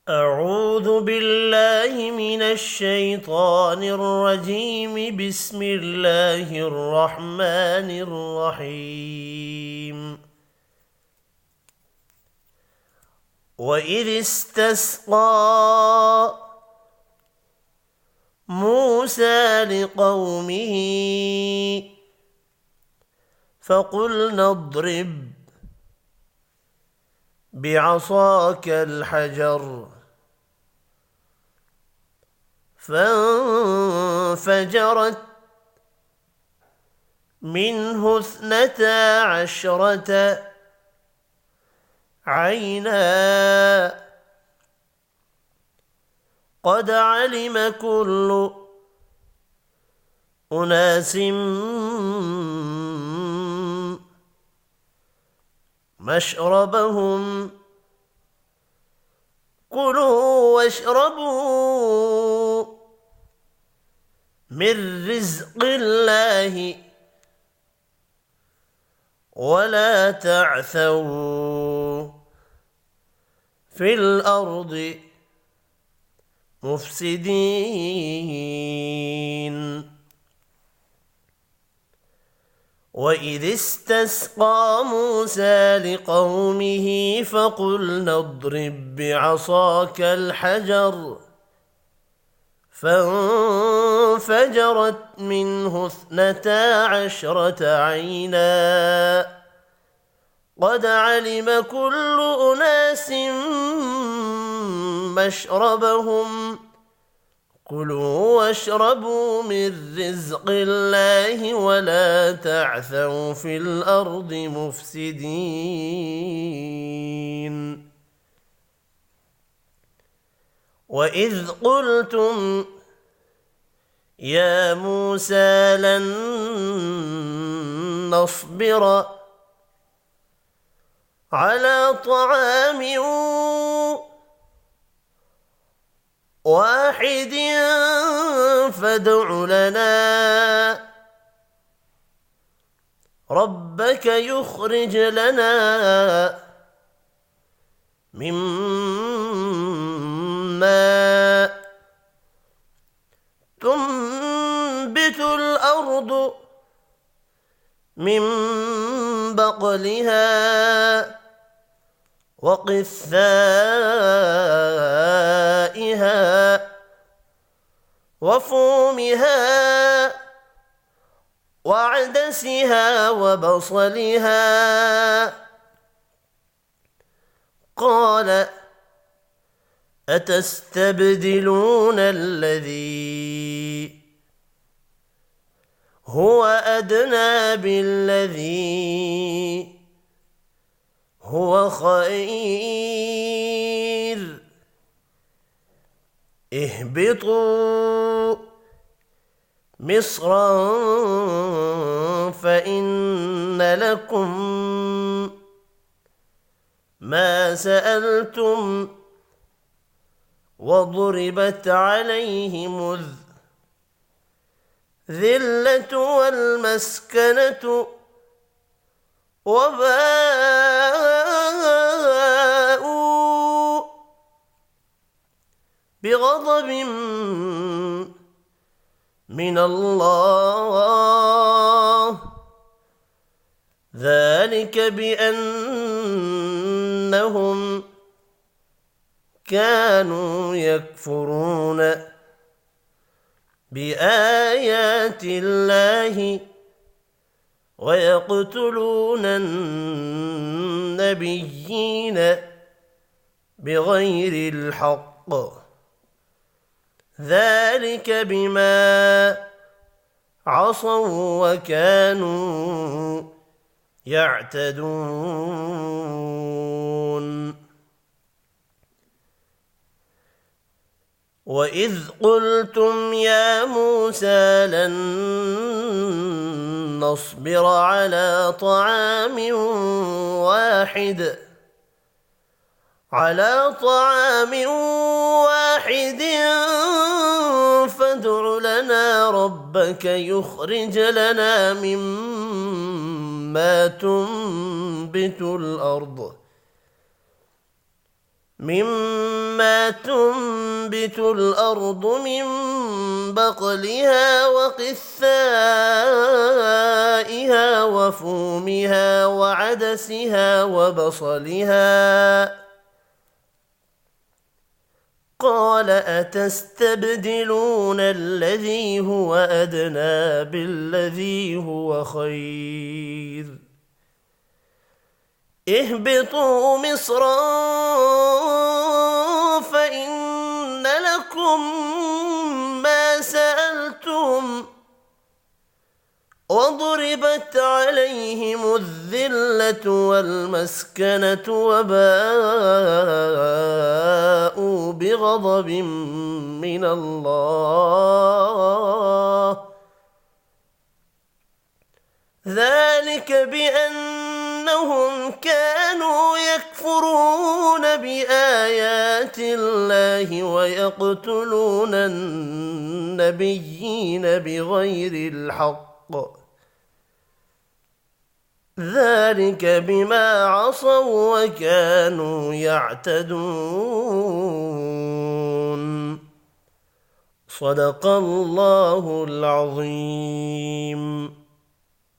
أعوذ بالله من الشيطان الرجيم. بسم الله الرحمن الرحيم. وإذ استسقى موسى لقومه فقلنا اضرب بعصاك الحجر فانفجرت منه 12 عينا قد علم كل أناس مشربهم كلوا واشربوا من رزق الله ولا تعثوا في الأرض مفسدين. وإذ استسقى موسى لقومه فقلنا اضرب بعصاك الحجر فانفجرت منه 12 عينا قد علم كل أناس مشربهم كلوا واشربوا من رزق الله ولا تعثوا في الأرض مفسدين. وإذ قلتم يا موسى لن نصبر على طعام واحد فادع لنا ربك يخرج لنا مما تنبت الأرض من بقلها وقثائها وفومها وعدسها وبصلها. قال أتستبدلون الذي هو أدنى بالذي هو خير اهبطوا مصرا فإن لكم ما سألتم وضربت عليهم الذلة والمسكنة وباءوا بغضب من الله ذلك بأنهم كانوا يكفرون بآيات الله ويقتلون النبيين بغير الحق ذلك بما عصوا وكانوا يعتدون. وإذ قلتم يا موسى لن نصبر على طعام واحد فادع لنا ربك يخرج لنا مما تنبت الأرض ما تنبت الأرض من بقلها وقثائها وفومها وعدسها وبصلها قال أتستبدلون الذي هو أدنى بالذي هو خير اهبطوا مصرا فإن لكم ما سألتم وضربت عليهم الذلة والمسكنة وباءوا بغضب من الله ذلك بأنهم كانوا يكفرون بآيات الله ويقتلون النبيين بغير الحق ذلك بما عصوا وكانوا يعتدون صدق الله العظيم.